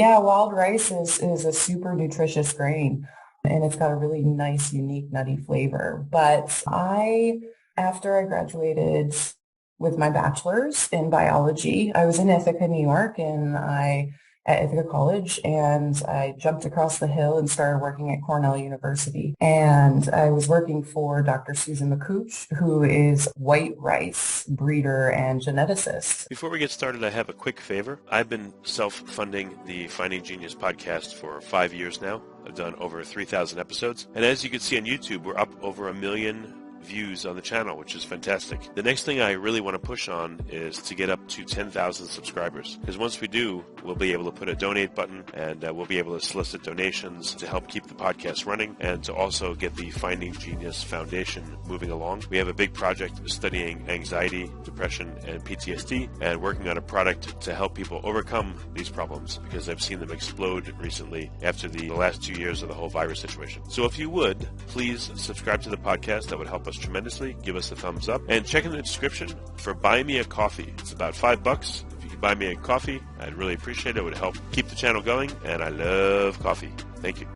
Yeah, wild rice is a super nutritious grain and it's got a really nice, unique, nutty flavor. But after I graduated with my bachelor's in biology, I was in Ithaca, New York, at Ithaca College, and I jumped across the hill and started working at Cornell University. And I was working for Dr. Susan McCooch, who is white rice breeder and geneticist. Before we get started, I have a quick favor. I've been self-funding the Finding Genius podcast for 5 years now. I've done over 3,000 episodes. And as you can see on YouTube, we're up over 1 million views on the channel, which is fantastic. The next thing I really want to push on is to get up to 10,000 subscribers, because once we do, we'll be able to put a donate button and we'll be able to solicit donations to help keep the podcast running and to also get the Finding Genius Foundation moving along. We have a big project studying anxiety, depression, and PTSD, and working on a product to help people overcome these problems, because I've seen them explode recently after the last 2 years of the whole virus situation. So if you would, please subscribe to the podcast. That would help us tremendously. Give us a thumbs up and check in the description for Buy Me a Coffee. It's about $5. If you could buy me a coffee, I'd really appreciate it. It would help keep the channel going, and I love coffee. Thank you.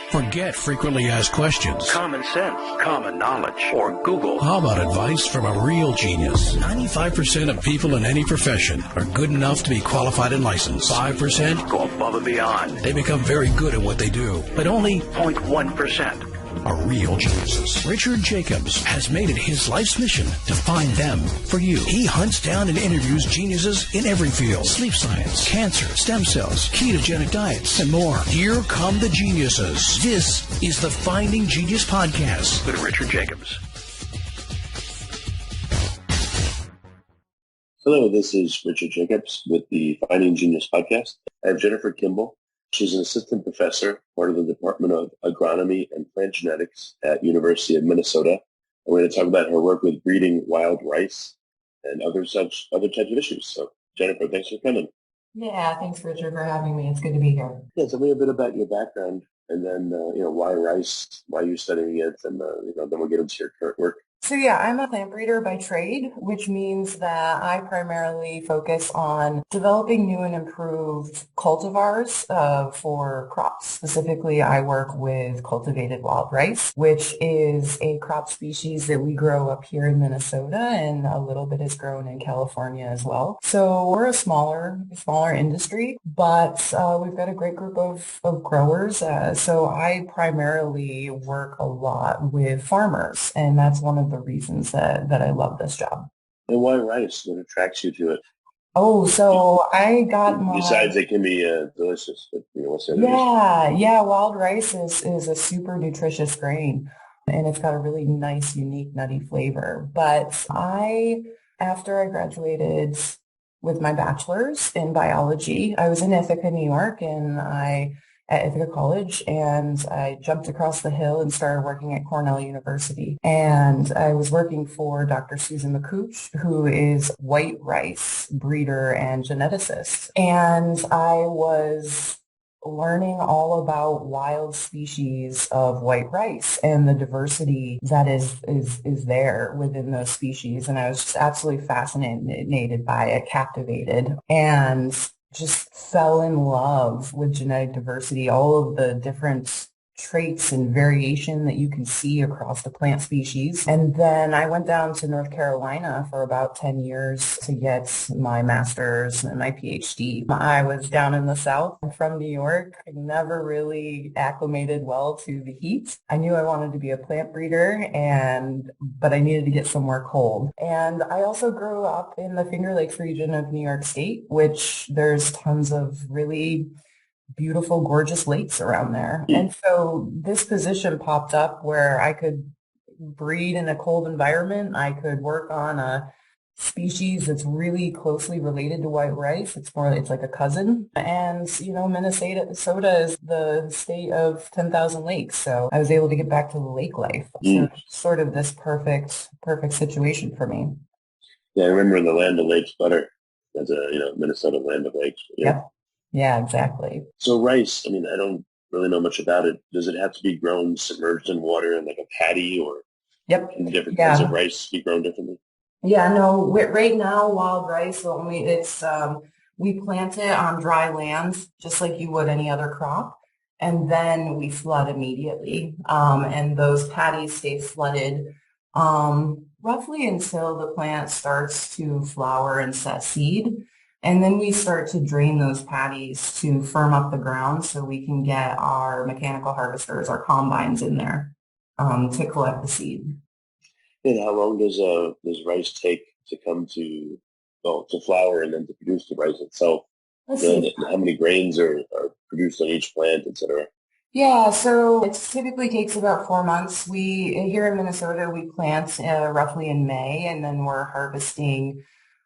Forget frequently asked questions, common sense, common knowledge, or Google. How about advice from a real genius? 95% of people in any profession are good enough to be qualified and licensed. 5% go above and beyond. They become very good at what they do, but only 0.1% are real geniuses. Richard Jacobs has made it his life's mission to find them for you. He hunts down and interviews geniuses in every field: sleep science, cancer, stem cells, ketogenic diets, and more. Here come the geniuses. This is the Finding Genius Podcast with Richard Jacobs. Hello, this is Richard Jacobs with the Finding Genius Podcast. I have Jennifer Kimball. She's an assistant professor, part of the Department of Agronomy and Plant Genetics at University of Minnesota. And we're going to talk about her work with breeding wild rice and other types of issues. So, Jennifer, thanks for coming. Yeah, thanks, Richard, for having me. It's good to be here. Yeah, tell me a bit about your background, and then why rice, why you're studying it, and then we'll get into your current work. So yeah, I'm a plant breeder by trade, which means that I primarily focus on developing new and improved cultivars for crops. Specifically, I work with cultivated wild rice, which is a crop species that we grow up here in Minnesota, and a little bit is grown in California as well. So we're a smaller industry, but we've got a great group of growers. So I primarily work a lot with farmers, and that's one of the reasons that I love this job. And why rice? What attracts you to it? Oh, so I got my... Besides, it can be delicious, but what's the other reason? Yeah, wild rice is a super nutritious grain, and it's got a really nice, unique, nutty flavor. But after I graduated with my bachelor's in biology, I was in Ithaca, New York, at Ithaca College, and I jumped across the hill and started working at Cornell University. And I was working for Dr. Susan McCooch, who is white rice breeder and geneticist. And I was learning all about wild species of white rice and the diversity that is there within those species. And I was just absolutely fascinated by it, captivated, and just fell in love with genetic diversity, all of the different traits and variation that you can see across the plant species. And then I went down to North Carolina for about 10 years to get my master's and my PhD. I was down in the South. I'm from New York. I never really acclimated well to the heat. I knew I wanted to be a plant breeder, but I needed to get somewhere cold. And I also grew up in the Finger Lakes region of New York State, which there's tons of really beautiful, gorgeous lakes around there. And so this position popped up where I could breed in a cold environment. I could work on a species that's really closely related to white rice. It's like a cousin. And, Minnesota is the state of 10,000 lakes. So I was able to get back to the lake life. So sort of this perfect situation for me. Yeah, I remember the land of lakes butter. That's Minnesota land of lakes. Yeah. Yep. Yeah, exactly. So rice, I don't really know much about it. Does it have to be grown submerged in water in like a paddy, or can different kinds of rice be grown differently? Yeah, no, right now, wild rice, We plant it on dry land, just like you would any other crop, and then we flood immediately. And those patties stay flooded roughly until the plant starts to flower and set seed. And then we start to drain those patties to firm up the ground so we can get our mechanical harvesters, our combines in there to collect the seed. And how long does rice take to come to, well, to flower and then to produce the rice itself? Let's And see. how many grains are produced on each plant, et cetera? Yeah, so it typically takes about 4 months. Here in Minnesota, we plant roughly in May, and then we're harvesting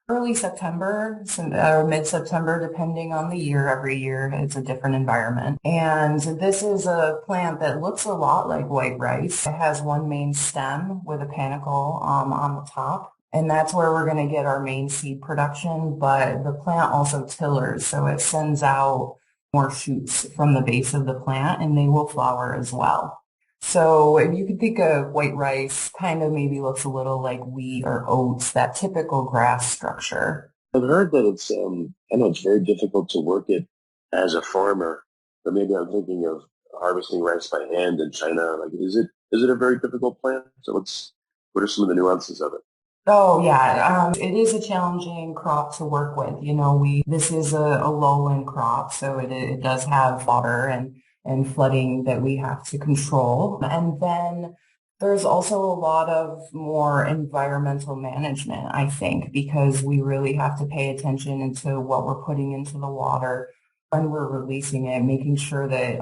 early September or mid-September, depending on the year. Every year, it's a different environment. And this is a plant that looks a lot like white rice. It has one main stem with a panicle on the top. And that's where we're going to get our main seed production. But the plant also tillers, so it sends out more shoots from the base of the plant, and they will flower as well. So if you could think of white rice, kind of maybe looks a little like wheat or oats, that typical grass structure. I've heard that I know it's very difficult to work it as a farmer, but maybe I'm thinking of harvesting rice by hand in China. Like, is it a very difficult plant? So what are some of the nuances of it? Oh yeah, it is a challenging crop to work with. This is a lowland crop, so it does have water and flooding that we have to control. And then there's also a lot of more environmental management, I think, because we really have to pay attention into what we're putting into the water when we're releasing it, making sure that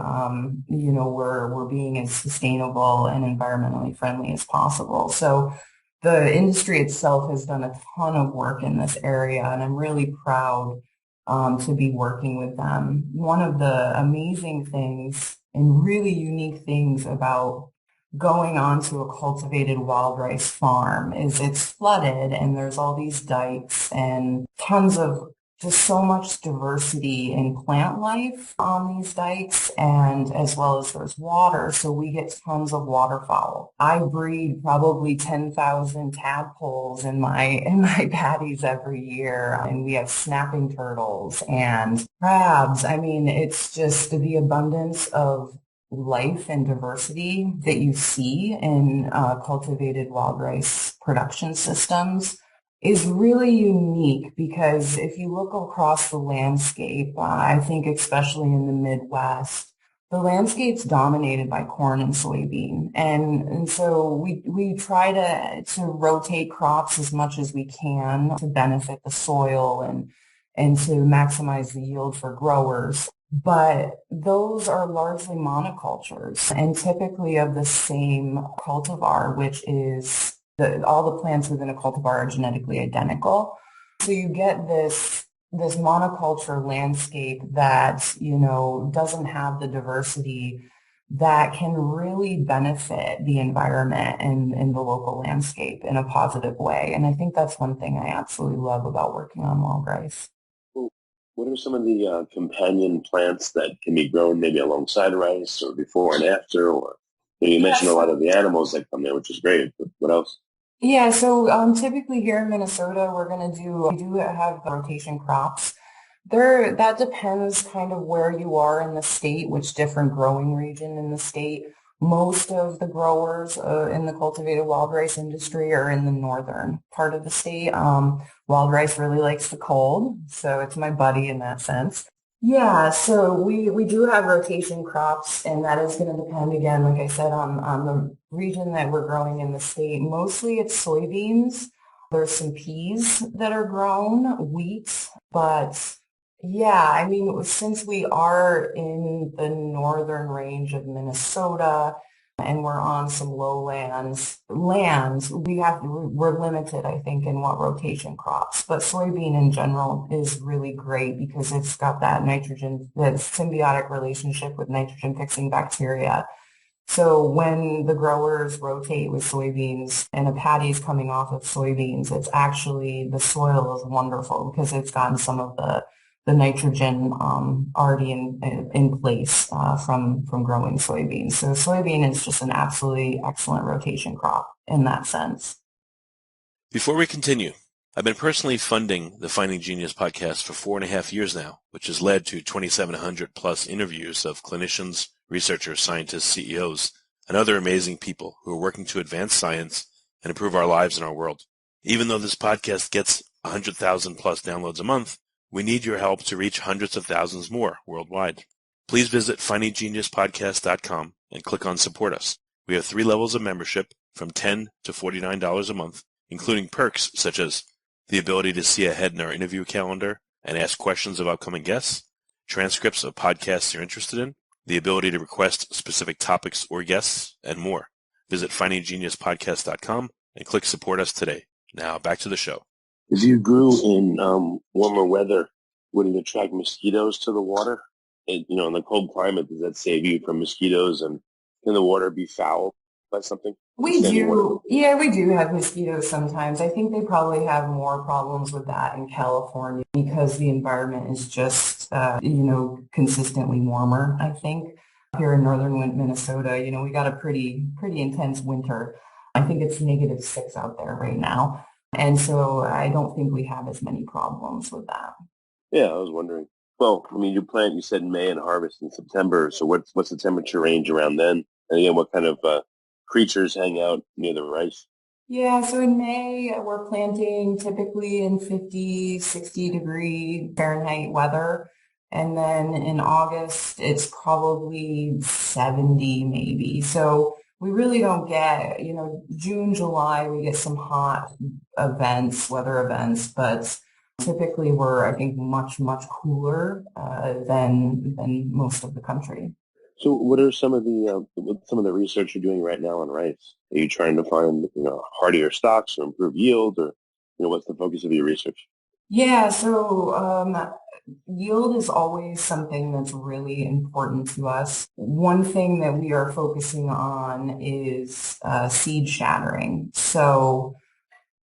we're being as sustainable and environmentally friendly as possible. So the industry itself has done a ton of work in this area, and I'm really proud to be working with them. One of the amazing things and really unique things about going onto a cultivated wild rice farm is it's flooded and there's all these dikes and tons of just so much diversity in plant life on these dikes, and as well as there's water, so we get tons of waterfowl. I breed probably 10,000 tadpoles in my patties every year, and we have snapping turtles and crabs. I mean, it's just the abundance of life and diversity that you see in cultivated wild rice production systems is really unique, because if you look across the landscape, I think especially in the Midwest, the landscape's dominated by corn and soybean. And so we try to rotate crops as much as we can to benefit the soil and to maximize the yield for growers. But those are largely monocultures and typically of the same cultivar, which is all the plants within a cultivar are genetically identical. So you get this monoculture landscape that, doesn't have the diversity that can really benefit the environment and the local landscape in a positive way. And I think that's one thing I absolutely love about working on wild rice. What are some of the companion plants that can be grown maybe alongside rice or before and after? Or you mentioned a lot of the animals that come there, which is great. But what else? Yeah, so typically here in Minnesota, we do have rotation crops. That depends kind of where you are in the state, which different growing region in the state. Most of the growers in the cultivated wild rice industry are in the northern part of the state. Wild rice really likes the cold, so it's my buddy in that sense. Yeah, so we do have rotation crops, and that is going to depend, again, like I said, on the region that we're growing in the state. Mostly it's soybeans. There's some peas that are grown, wheat, but yeah, I mean, since we are in the northern range of Minnesota, and we're on some lands, we're limited, I think, in what rotation crops. But soybean in general is really great because it's got that symbiotic relationship with nitrogen fixing bacteria. So when the growers rotate with soybeans and a patty is coming off of soybeans, it's actually, the soil is wonderful because it's gotten some of the nitrogen already in place from growing soybeans. So soybean is just an absolutely excellent rotation crop in that sense. Before we continue, I've been personally funding the Finding Genius podcast for 4.5 years now, which has led to 2,700 plus interviews of clinicians, researchers, scientists, CEOs, and other amazing people who are working to advance science and improve our lives and our world. Even though this podcast gets 100,000 plus downloads a month, we need your help to reach hundreds of thousands more worldwide. Please visit findinggeniuspodcast.com and click on Support Us. We have 3 levels of membership from $10 to $49 a month, including perks such as the ability to see ahead in our interview calendar and ask questions of upcoming guests, transcripts of podcasts you're interested in, the ability to request specific topics or guests, and more. Visit findinggeniuspodcast.com and click Support Us today. Now, back to the show. If you grew in warmer weather, would it attract mosquitoes to the water? In the cold climate, does that save you from mosquitoes? And can the water be foul by something? We do. Yeah, we do have mosquitoes sometimes. I think they probably have more problems with that in California because the environment is just, consistently warmer, I think. Here in northern Minnesota, we got a pretty intense winter. I think it's -6 out there right now. And so I don't think we have as many problems with that. Yeah, I was wondering. Well, you plant, you said in May and harvest in September. So what's the temperature range around then? And again, what kind of creatures hang out near the rice? Yeah, so in May, we're planting typically in 50, 60 degree Fahrenheit weather. And then in August, it's probably 70 maybe. So we really don't get, June, July, we get some hot weather events, but typically we're, I think, much, much cooler than most of the country. So what are some of the research you're doing right now on rice? Are you trying to find, hardier stocks or improve yield, or, what's the focus of your research? Yeah, so yield is always something that's really important to us. One thing that we are focusing on is seed shattering. So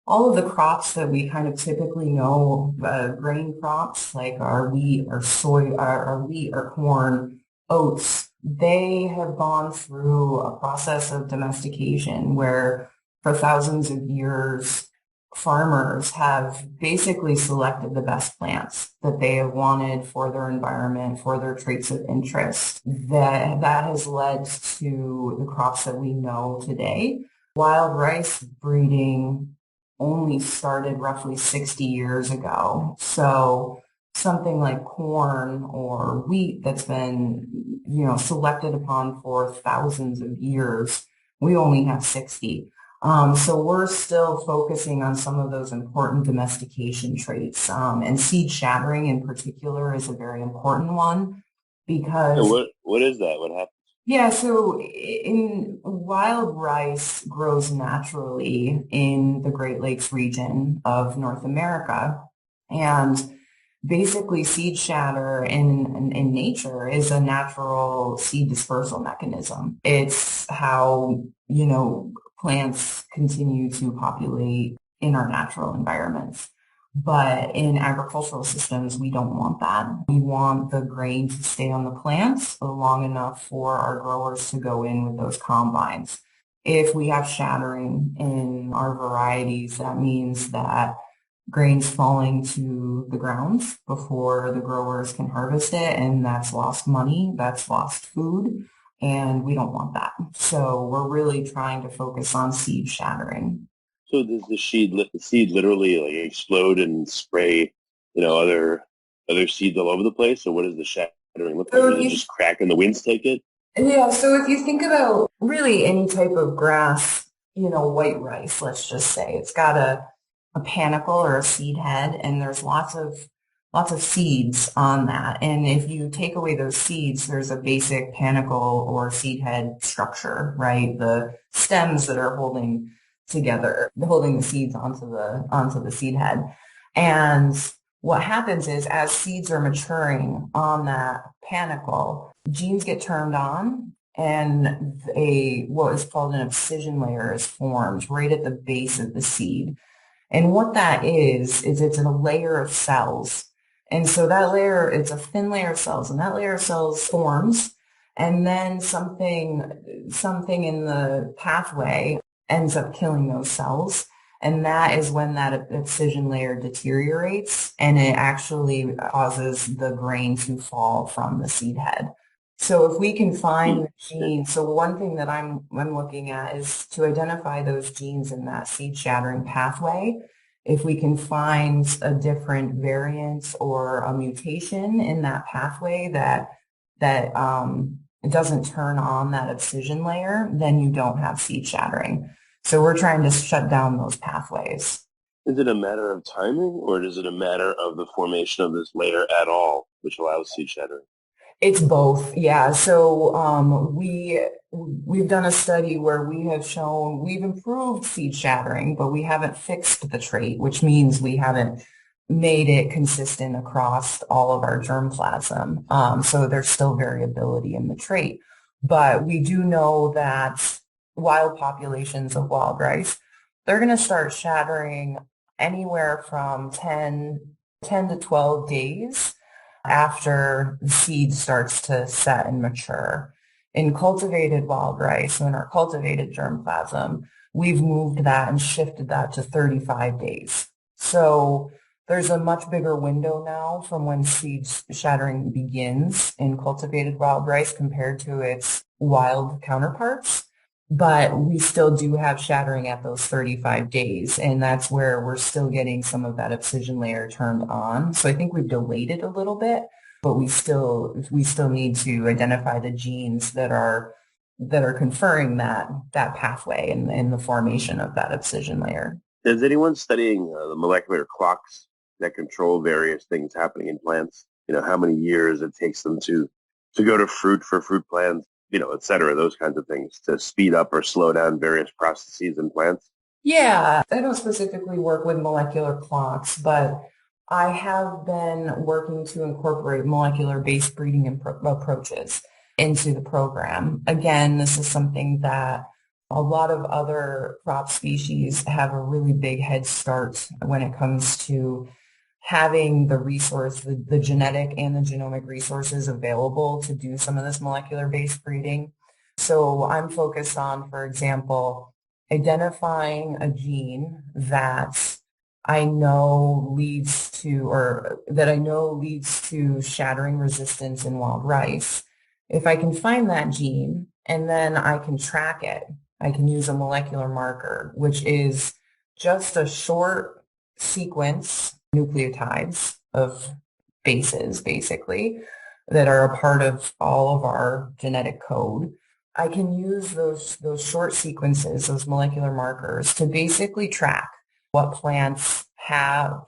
all of the crops that we kind of typically know, grain crops like our wheat, our soy, our wheat, our corn, oats, they have gone through a process of domestication where for thousands of years, farmers have basically selected the best plants that they have wanted for their environment, for their traits of interest. That has led to the crops that we know today. Wild rice breeding only started roughly 60 years ago. So something like corn or wheat that's been, selected upon for thousands of years, we only have 60. So we're still focusing on some of those important domestication traits. And seed shattering in particular is a very important one because... What is that? What happens? Yeah, so in wild rice grows naturally in the Great Lakes region of North America. And basically seed shatter in nature is a natural seed dispersal mechanism. It's how, plants continue to populate in our natural environments. But in agricultural systems, we don't want that. We want the grain to stay on the plants long enough for our growers to go in with those combines. If we have shattering in our varieties, that means that grain's falling to the ground before the growers can harvest it, and that's lost money, that's lost food, and we don't want that. So we're really trying to focus on seed shattering. So does the seed literally explode and spray, other seeds all over the place? Or what does the shattering look like? Does it just crack and the winds take it? Yeah, so if you think about really any type of grass, white rice, let's just say, it's got a panicle or a seed head, and there's lots of seeds on that. And if you take away those seeds, there's a basic panicle or seed head structure, right? The stems that are holding the seeds onto the seed head. And what happens is as seeds are maturing on that panicle, genes get turned on and what is called an abscission layer is formed right at the base of the seed. And what that is it's a layer of cells. And so that layer, it's a thin layer of cells, and that layer of cells forms, and then something in the pathway ends up killing those cells. And that is when that excision layer deteriorates and it actually causes the grain to fall from the seed head. So if we can find the gene, so one thing that I'm looking at is to identify those genes in that seed shattering pathway. If we can find a different variant or a mutation in that pathway that it doesn't turn on that excision layer, then you don't have seed shattering. So we're trying to shut down those pathways. Is it a matter of timing, or is it a matter of the formation of this layer at all, which allows seed shattering? It's both, yeah. So we've done a study where we have shown we've improved seed shattering, but we haven't fixed the trait, which means we haven't made it consistent across all of our germplasm. So there's still variability in the trait. But we do know that wild populations of wild rice, they're going to start shattering anywhere from 10 to 12 days after the seed starts to set and mature. In cultivated wild rice, so in our cultivated germplasm, we've moved that and shifted that to 35 days. So there's a much bigger window now from when seed shattering begins in cultivated wild rice compared to its wild counterparts. But we still do have shattering at those 35 days, and that's where we're still getting some of that excision layer turned on. So I think we've delayed it a little bit, but we still need to identify the genes that are conferring that pathway and the formation of that excision layer. Is anyone studying the molecular clocks that control various things happening in plants? How many years it takes them to go to fruit for fruit plants, et cetera, those kinds of things to speed up or slow down various processes in plants? Yeah, I don't specifically work with molecular clocks, but I have been working to incorporate molecular-based breeding approaches into the program. Again, this is something that a lot of other crop species have a really big head start when it comes to having the resource, the genetic and the genomic resources available to do some of this molecular-based breeding. So I'm focused on, for example, identifying a gene that I know leads to shattering resistance in wild rice. If I can find that gene and then I can track it, I can use a molecular marker, which is just a short sequence, nucleotides of bases, basically, that are a part of all of our genetic code. I can use those short sequences, those molecular markers, to basically track what plants have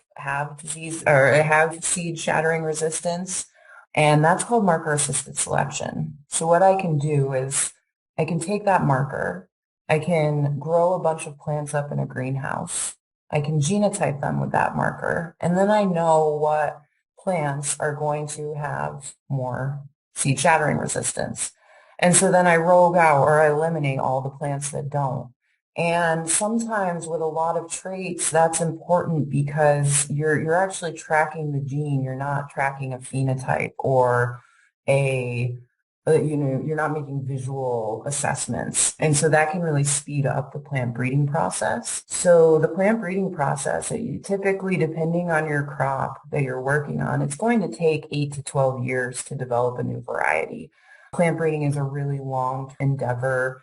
disease or have seed shattering resistance. And that's called marker assisted selection. So what I can do is I can take that marker, I can grow a bunch of plants up in a greenhouse, I can genotype them with that marker, and then I know what plants are going to have more seed shattering resistance. And so then I rogue out or I eliminate all the plants that don't. And sometimes with a lot of traits, that's important because you're actually tracking the gene. You're not tracking a phenotype or you're not making visual assessments. And so that can really speed up the plant breeding process. So the plant breeding process, typically, depending on your crop that you're working on, it's going to take 8 to 12 years to develop a new variety. Plant breeding is a really long endeavor,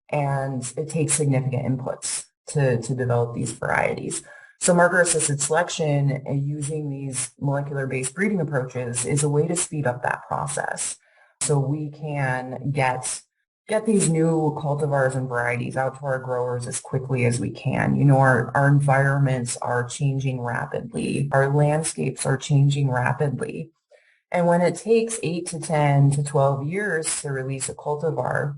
and it takes significant inputs to develop these varieties. So marker-assisted selection using these molecular-based breeding approaches is a way to speed up that process. So we can get these new cultivars and varieties out to our growers as quickly as we can. Our environments are changing rapidly. Our landscapes are changing rapidly. And when it takes 8 to 10 to 12 years to release a cultivar,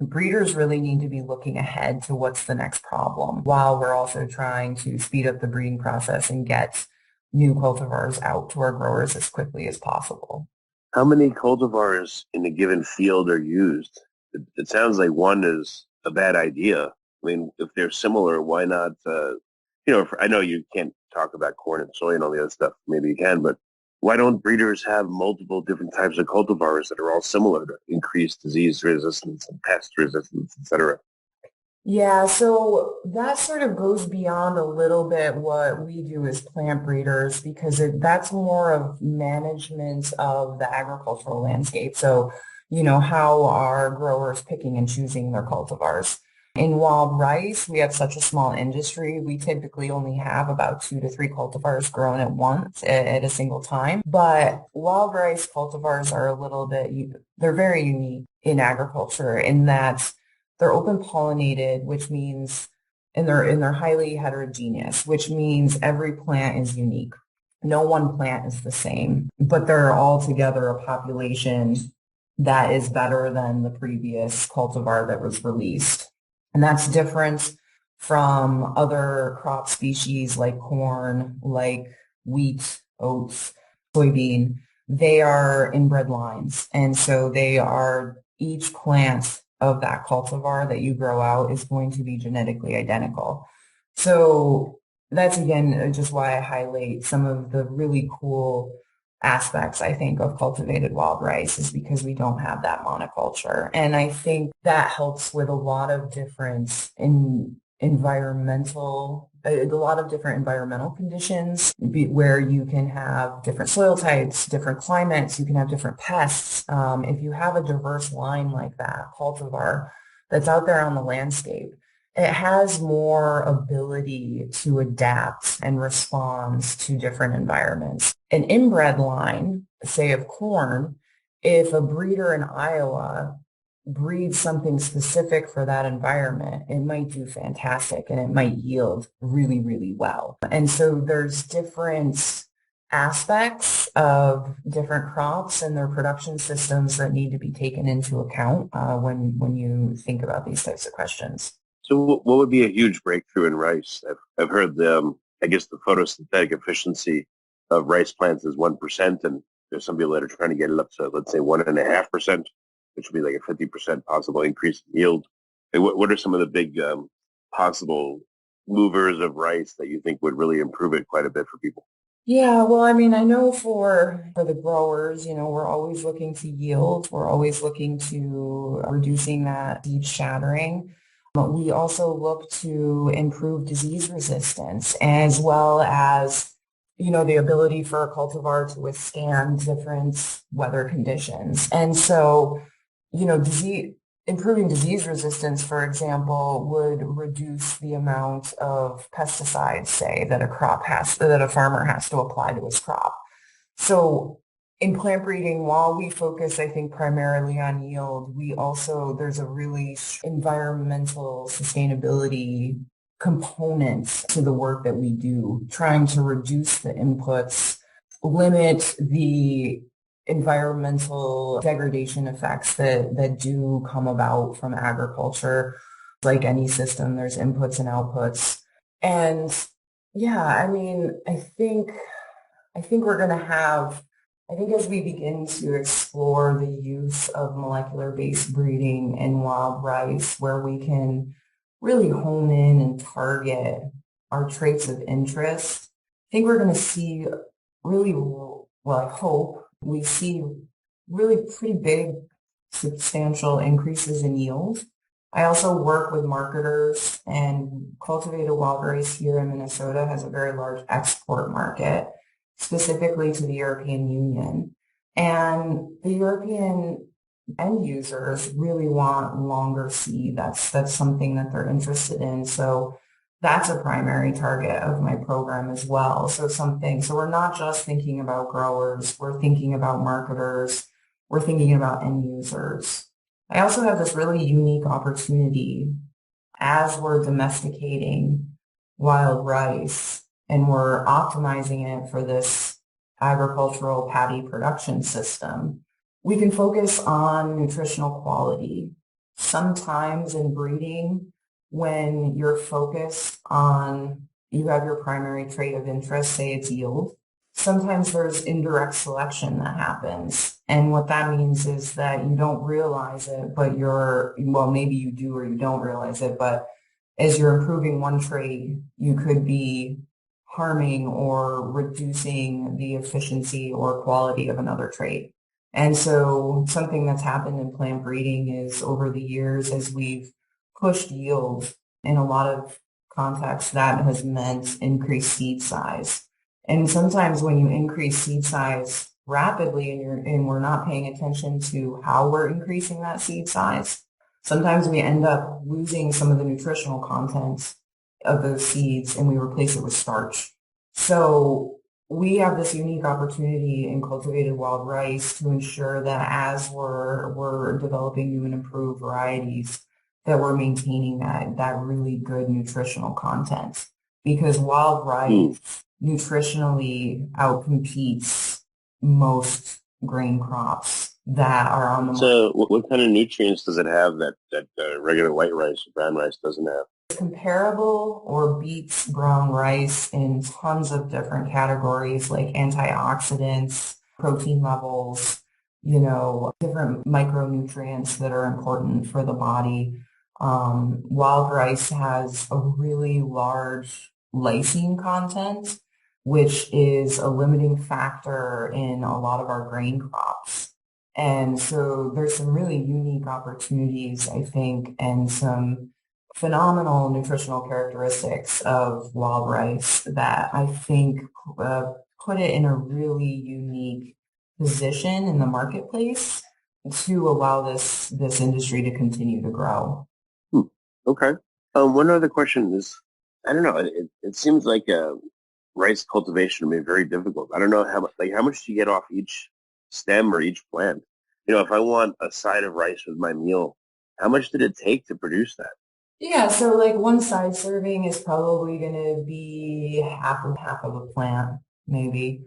breeders really need to be looking ahead to what's the next problem while we're also trying to speed up the breeding process and get new cultivars out to our growers as quickly as possible. How many cultivars in a given field are used? It sounds like one is a bad idea. I mean, if they're similar, why not? I know you can't talk about corn and soy and all the other stuff. Maybe you can, but why don't breeders have multiple different types of cultivars that are all similar to increase disease resistance and pest resistance, et cetera? Yeah, so that sort of goes beyond a little bit what we do as plant breeders because that's more of management of the agricultural landscape. So, how are growers picking and choosing their cultivars? In wild rice, we have such a small industry. We typically only have about 2 to 3 cultivars grown at once at a single time. But wild rice cultivars are a little bit, they're very unique in agriculture in that they're open pollinated, which means, and they're highly heterogeneous, which means every plant is unique. No one plant is the same, but they're all together a population that is better than the previous cultivar that was released. And that's different from other crop species like corn, like wheat, oats, soybean. They are inbred lines. And so they are each plant of that cultivar that you grow out is going to be genetically identical. So that's again just why I highlight some of the really cool aspects, I think, of cultivated wild rice is because we don't have that monoculture. And I think that helps with a lot of difference in a lot of different environmental conditions where you can have different soil types, different climates, you can have different pests. If you have a diverse line like that, cultivar, that's out there on the landscape, it has more ability to adapt and respond to different environments. An inbred line, say of corn, if a breeder in Iowa breed something specific for that environment, it might do fantastic and it might yield really, really well. And so there's different aspects of different crops and their production systems that need to be taken into account when you think about these types of questions. So what would be a huge breakthrough in rice? I've heard I guess the photosynthetic efficiency of rice plants is 1%, and there's some people that are trying to get it up to, let's say, 1.5%, which would be like a 50% possible increase in yield. And what are some of the big possible movers of rice that you think would really improve it quite a bit for people? Yeah, well, I mean, I know for the growers, we're always looking to yield. We're always looking to reducing that seed shattering. But we also look to improve disease resistance as well as, the ability for a cultivar to withstand different weather conditions. And so, improving disease resistance, for example, would reduce the amount of pesticides, say, that a farmer has to apply to his crop. So in plant breeding, while we focus, I think, primarily on yield, there's a really environmental sustainability component to the work that we do, trying to reduce the inputs, limit the environmental degradation effects that do come about from agriculture. Like any system, there's inputs and outputs. And yeah, I mean, I think we're going to have, I think as we begin to explore the use of molecular-based breeding in wild rice, where we can really hone in and target our traits of interest, I think we're going to see really, well, I hope we see really pretty big, substantial increases in yield. I also work with marketers, and cultivated wild rice here in Minnesota has a very large export market, specifically to the European Union. And the European end users really want longer seed. That's something that they're interested in. So that's a primary target of my program as well. So we're not just thinking about growers, we're thinking about marketers, we're thinking about end users. I also have this really unique opportunity as we're domesticating wild rice and we're optimizing it for this agricultural paddy production system. We can focus on nutritional quality. Sometimes in breeding, when you're focused on, you have your primary trait of interest, say it's yield, sometimes there's indirect selection that happens. And what that means is that you don't realize it, but maybe you do or you don't realize it, but as you're improving one trait, you could be harming or reducing the efficiency or quality of another trait. And so something that's happened in plant breeding is over the years, as we've pushed yield in a lot of contexts. That has meant increased seed size. And sometimes when you increase seed size rapidly and we're not paying attention to how we're increasing that seed size, sometimes we end up losing some of the nutritional content of those seeds and we replace it with starch. So we have this unique opportunity in cultivated wild rice to ensure that as we're developing new and improved varieties, that we're maintaining that really good nutritional content. Because wild rice nutritionally outcompetes most grain crops that are on the market. So what kind of nutrients does it have that regular white rice or brown rice doesn't have? It's comparable or beats brown rice in tons of different categories like antioxidants, protein levels, different micronutrients that are important for the body. Wild rice has a really large lysine content, which is a limiting factor in a lot of our grain crops. And so there's some really unique opportunities, I think, and some phenomenal nutritional characteristics of wild rice that I think put it in a really unique position in the marketplace to allow this industry to continue to grow. Okay. One other question is, I don't know, it seems like rice cultivation would be very difficult. I don't know how much do you get off each stem or each plant? If I want a side of rice with my meal, how much did it take to produce that? Yeah, so like one side serving is probably going to be half of a plant, maybe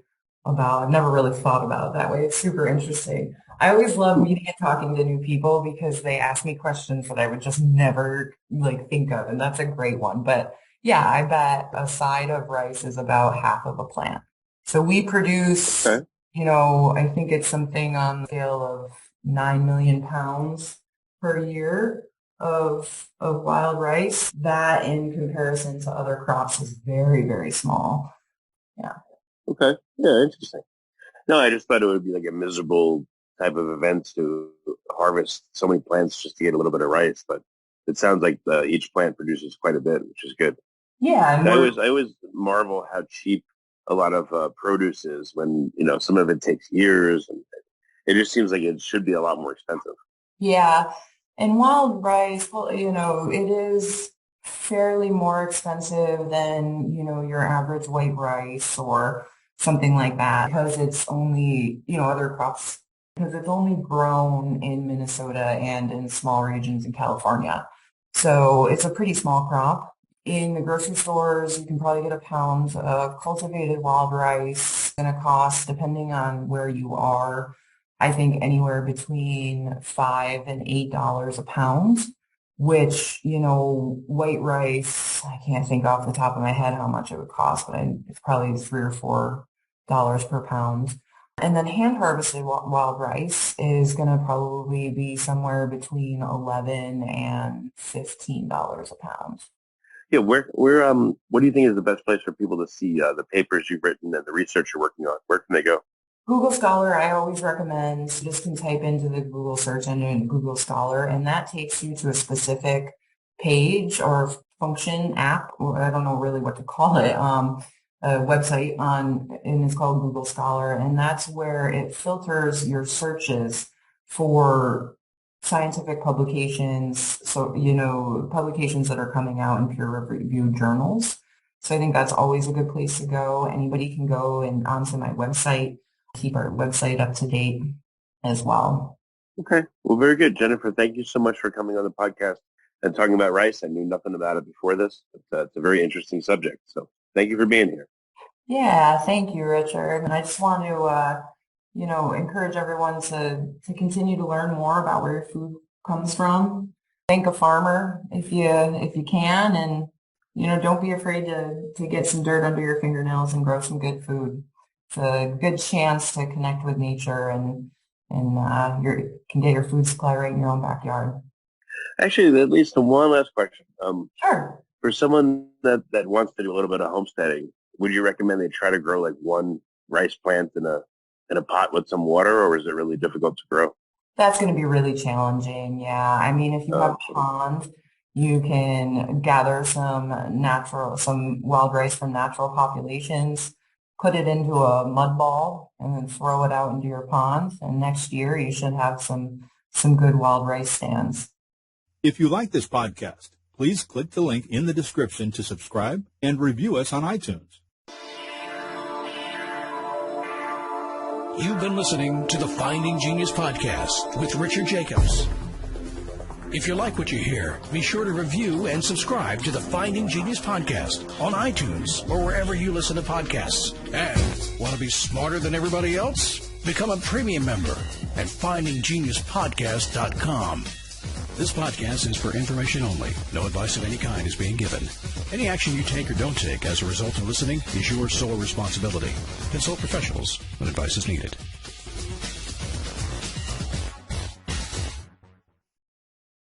about. I've never really thought about it that way. It's super interesting. I always love meeting and talking to new people because they ask me questions that I would just never like think of, and that's a great one. But yeah, I bet a side of rice is about half of a plant. So we produce, Okay. I think it's something on the scale of 9 million pounds per year of wild rice. That in comparison to other crops is very, very small. Yeah. Okay. Yeah, interesting. No, I just thought it would be like a miserable type of event to harvest so many plants just to get a little bit of rice, but it sounds like each plant produces quite a bit, which is good. Yeah, and I always marvel how cheap a lot of produce is when, some of it takes years, and it just seems like it should be a lot more expensive. yeah. And wild rice, well, it is fairly more expensive than, your average white rice or something like that because it's only, other crops, because it's only grown in Minnesota and in small regions in California. So it's a pretty small crop. In the grocery stores, you can probably get a pound of cultivated wild rice. It's going to cost, depending on where you are, I think anywhere between $5 and $8 a pound, which, white rice, I can't think off the top of my head how much it would cost, but it's probably $3 or $4 per pound. And then hand harvested wild rice is going to probably be somewhere between $11 and $15 a pound. Yeah, what do you think is the best place for people to see the papers you've written and the research you're working on? Where can they go? Google Scholar, I always recommend. Just can type into the Google search engine Google Scholar, and that takes you to a specific page or function app, or I don't know really what to call it, a website and it's called Google Scholar, and that's where it filters your searches for scientific publications. So, publications that are coming out in peer-reviewed journals. So I think that's always a good place to go. Anybody can go and onto my website, keep our website up to date as well. Okay. Well, very good. Jennifer, thank you so much for coming on the podcast and talking about rice. I knew nothing about it before this, but it's a very interesting subject. So thank you for being here. Yeah, thank you, Richard. And I just want to, encourage everyone to continue to learn more about where your food comes from. Thank a farmer if you can, and don't be afraid to get some dirt under your fingernails and grow some good food. It's a good chance to connect with nature and you can get your food supply right in your own backyard. Actually, that leads to one last question. Sure. For someone that wants to do a little bit of homesteading, would you recommend they try to grow like one rice plant in a pot with some water, or is it really difficult to grow? That's going to be really challenging. Yeah. I mean, if you have a pond, You can gather some wild rice from natural populations, put it into a mud ball, and then throw it out into your pond. And next year you should have some good wild rice stands. If you like this podcast, please click the link in the description to subscribe and review us on iTunes. You've been listening to the Finding Genius podcast with Richard Jacobs. If you like what you hear, be sure to review and subscribe to the Finding Genius podcast on iTunes or wherever you listen to podcasts. And want to be smarter than everybody else? Become a premium member at findinggeniuspodcast.com. This podcast is for information only. No advice of any kind is being given. Any action you take or don't take as a result of listening is your sole responsibility. Consult professionals when advice is needed.